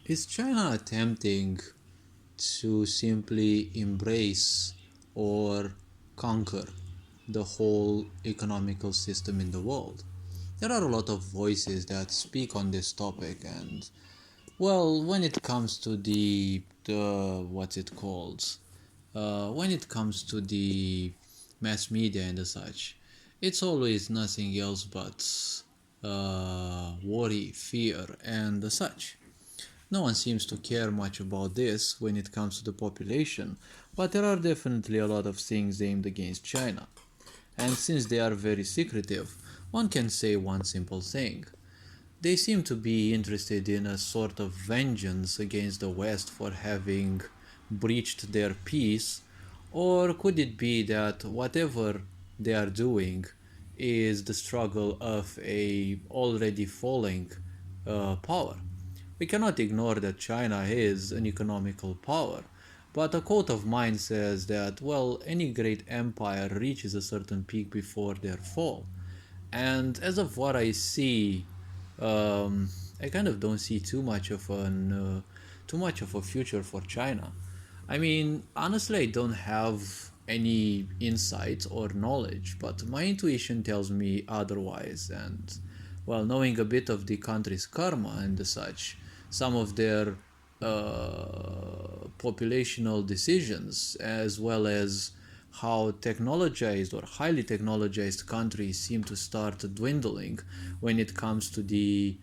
Is China attempting to simply embrace or conquer the whole economical system in the world? There are a lot of voices that speak on this topic, and well, when it comes to the what's it called? When it comes to the mass media and the such, it's always nothing else but worry, fear, and the such. No one seems to care much about this when it comes to the population, but there are definitely a lot of things aimed against China. And since they are very secretive, one can say one simple thing. They seem to be interested in a sort of vengeance against the West for having breached their peace, or could it be that whatever they are doing is the struggle of a already falling power? We cannot ignore that China is an economical power, but a quote of mine says that, well, any great empire reaches a certain peak before their fall. And as of what I see, um, I kind of don't see too much of a future for China. I mean, honestly, I don't have any insight or knowledge, but my intuition tells me otherwise. And well, knowing a bit of the country's karma and the such, some of their populational decisions, as well as how technologized or highly technologized countries seem to start dwindling when it comes to the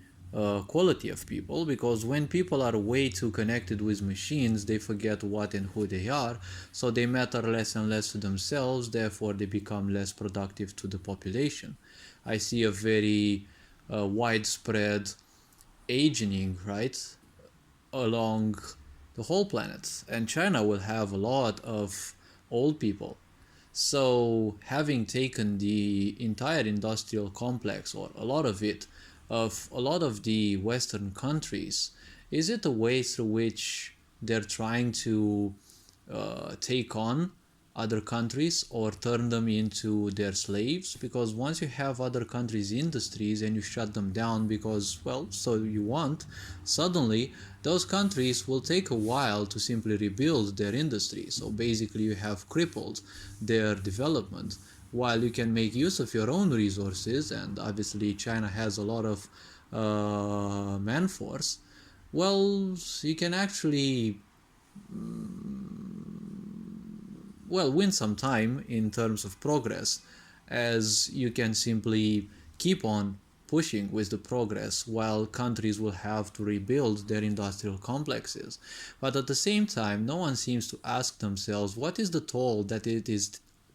quality of people, because when people are way too connected with machines, they forget what and who they are, so they matter less and less to themselves, therefore they become less productive to the population. I see a very widespread aging, right, along the whole planet, and China will have a lot of old people. So, having taken the entire industrial complex, or a lot of it, of a lot of the Western countries, is it a way through which they're trying to take on other countries or turn them into their slaves? Because once you have other countries' industries and you shut them down because, well, so you want, suddenly those countries will take a while to simply rebuild their industry. So basically, you have crippled their development while you can make use of your own resources, and obviously, China has a lot of man force. Well, you can actually win some time in terms of progress, as you can simply keep on pushing with the progress while countries will have to rebuild their industrial complexes. But at the same time, no one seems to ask themselves what is the toll that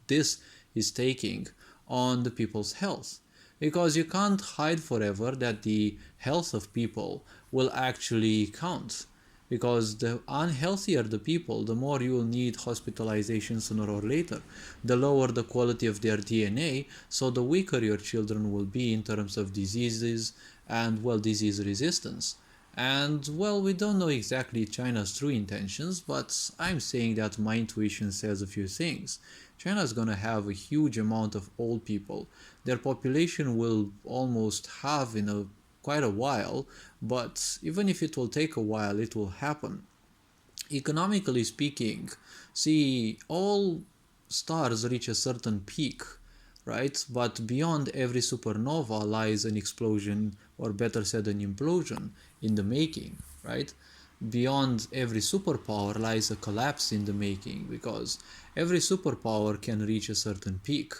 this is taking on the people's health. Because you can't hide forever that the health of people will actually count, because the unhealthier the people, the more you will need hospitalization sooner or later, the lower the quality of their DNA, so the weaker your children will be in terms of diseases and, well, disease resistance. And, well, we don't know exactly China's true intentions, but I'm saying that my intuition says a few things. China is going to have a huge amount of old people. Their population will almost halve in quite a while, but even if it will take a while, it will happen. Economically speaking, see, all stars reach a certain peak, right? But beyond every supernova lies an explosion, or better said, an implosion in the making, right? Beyond every superpower lies a collapse in the making, because every superpower can reach a certain peak.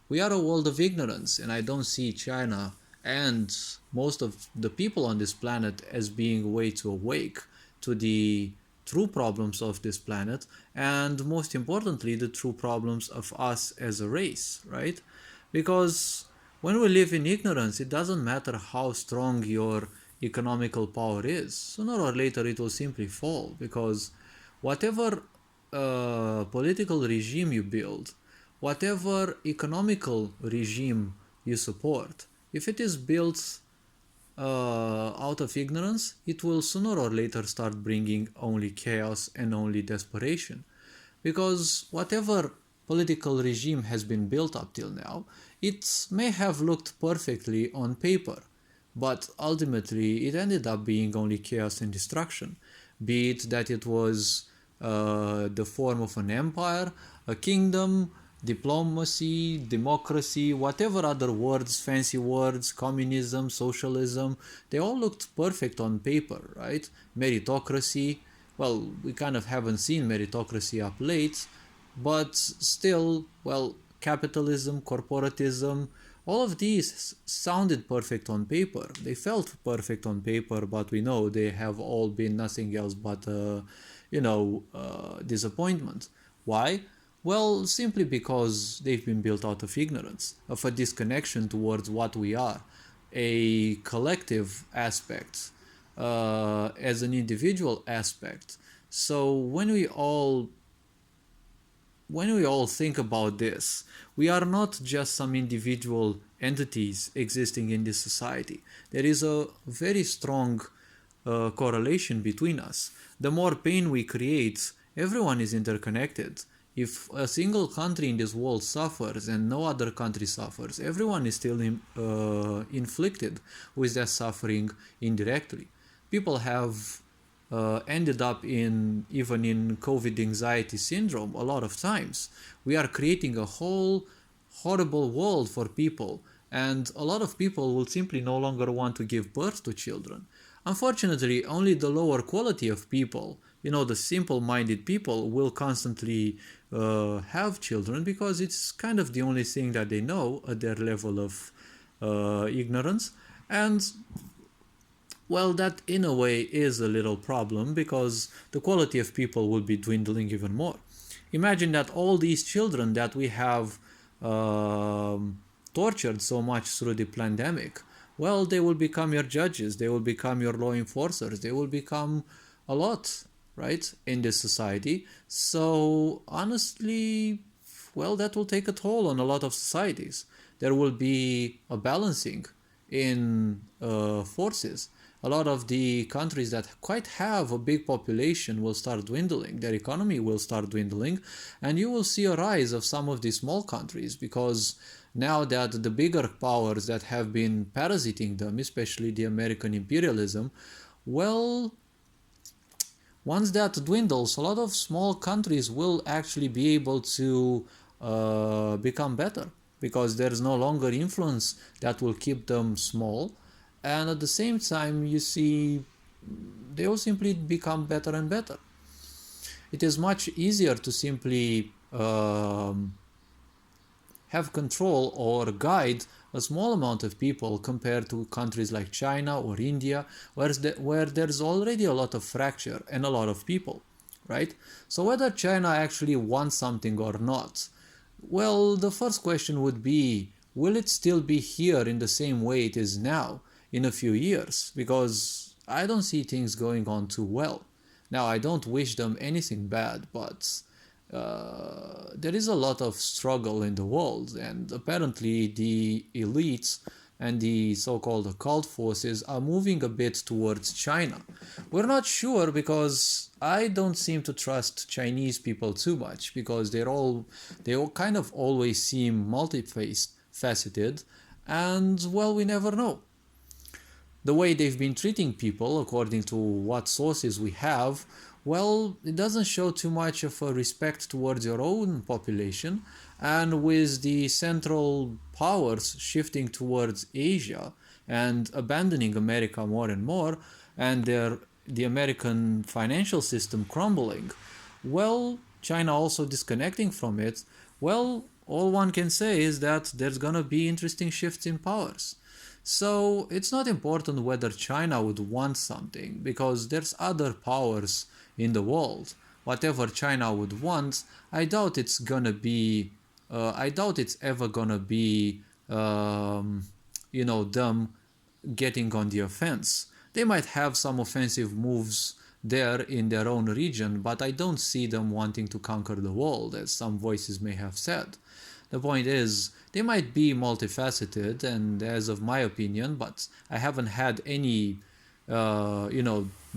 We are a world of ignorance, and I don't see China and most of the people on this planet as being way too awake to the true problems of this planet, and most importantly, the true problems of us as a race, right? Because when we live in ignorance, it doesn't matter how strong your economical power is. Sooner or later, it will simply fall, because whatever political regime you build, whatever economical regime you support, if it is built out of ignorance, it will sooner or later start bringing only chaos and only desperation. Because whatever political regime has been built up till now, it may have looked perfectly on paper, but ultimately it ended up being only chaos and destruction, be it that it was the form of an empire, a kingdom, diplomacy, democracy, whatever other words, fancy words, communism, socialism, they all looked perfect on paper, right? Meritocracy, well, we kind of haven't seen meritocracy up late, but still, well, capitalism, corporatism, all of these sounded perfect on paper. They felt perfect on paper, but we know they have all been nothing else but, disappointment. Why? Well, simply because they've been built out of ignorance, of a disconnection towards what we are, a collective aspect, as an individual aspect. So when we all think about this, we are not just some individual entities existing in this society. There is a very strong correlation between us. The more pain we create, everyone is interconnected. If a single country in this world suffers and no other country suffers, everyone is still inflicted with that suffering indirectly. People have ended up even in COVID anxiety syndrome a lot of times. We are creating a whole horrible world for people, and a lot of people will simply no longer want to give birth to children. Unfortunately, only the lower quality of people, the simple-minded people, will constantly have children because it's kind of the only thing that they know at their level of ignorance. And well, that in a way is a little problem because the quality of people will be dwindling even more. Imagine that all these children that we have tortured so much through the pandemic, well, they will become your judges, they will become your law enforcers, they will become a lot, right, in this society. So honestly, well, that will take a toll on a lot of societies. There will be a balancing in forces. A lot of the countries that quite have a big population will start dwindling, their economy will start dwindling, and you will see a rise of some of these small countries because now that the bigger powers that have been parasiting them, especially the American imperialism, well, once that dwindles, a lot of small countries will actually be able to become better because there's no longer influence that will keep them small. And at the same time, you see, they will simply become better and better. It is much easier to simply have control or guide a small amount of people compared to countries like China or India, where there's already a lot of fracture and a lot of people, right? So whether China actually wants something or not, well, the first question would be, will it still be here in the same way it is now in a few years? Because I don't see things going on too well. Now, I don't wish them anything bad, but there is a lot of struggle in the world, and apparently the elites and the so-called occult forces are moving a bit towards China. We're not sure because I don't seem to trust Chinese people too much because they all kind of always seem multifaceted, and well, we never know. The way they've been treating people, according to what sources we have, well, it doesn't show too much of a respect towards your own population. And with the central powers shifting towards Asia and abandoning America more and more, and the American financial system crumbling, well, China also disconnecting from it, well, all one can say is that there's gonna be interesting shifts in powers. So it's not important whether China would want something because there's other powers in the world. Whatever China would want, I doubt it's gonna be. I doubt it's ever gonna be, them getting on the offense. They might have some offensive moves there in their own region, but I don't see them wanting to conquer the world, as some voices may have said. The point is, they might be multifaceted, and as of my opinion, but I haven't had any,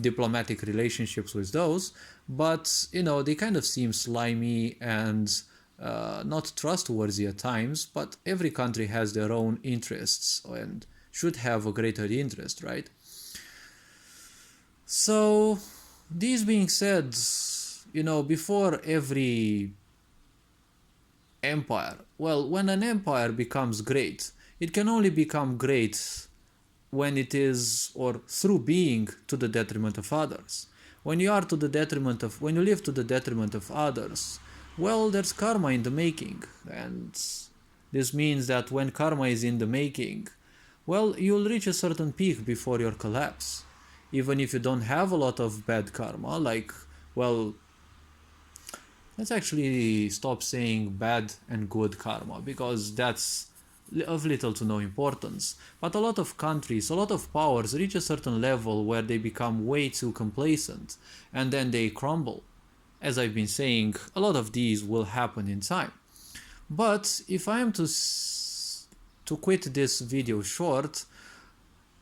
diplomatic relationships with those, but, they kind of seem slimy and not trustworthy at times, but every country has their own interests, and should have a greater interest, right? So, this being said, before every empire, well, when an empire becomes great, it can only become great when it is or through being to the detriment of others. When you live to the detriment of others, well, there's karma in the making, and this means that when karma is in the making, well, you'll reach a certain peak before your collapse. Even if you don't have a lot of bad karma, like, well, let's actually stop saying bad and good karma, because that's of little to no importance. But a lot of countries, a lot of powers reach a certain level where they become way too complacent and then they crumble. As I've been saying, a lot of these will happen in time. But if I am to quit this video short,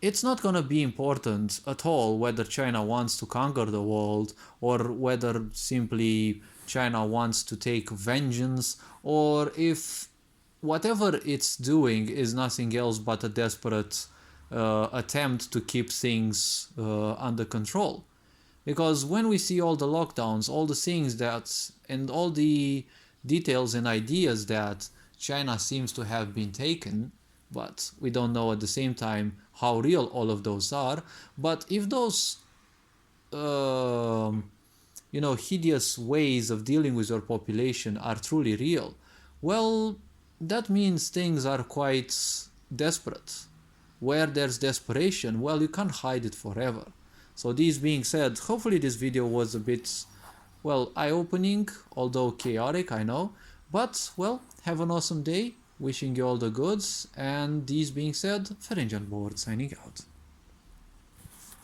it's not going to be important at all whether China wants to conquer the world or whether simply China wants to take vengeance, or if whatever it's doing is nothing else but a desperate attempt to keep things under control. Because when we see all the lockdowns, all the things that, and all the details and ideas that China seems to have been taken, but we don't know at the same time how real all of those are. But if those hideous ways of dealing with your population are truly real, well, that means things are quite desperate. Where there's desperation, well, you can't hide it forever. So this being said, hopefully this video was a bit, well, eye-opening, although chaotic, I know. But, well, have an awesome day. Wishing you all the goods. And this being said, Ferenc Board signing out.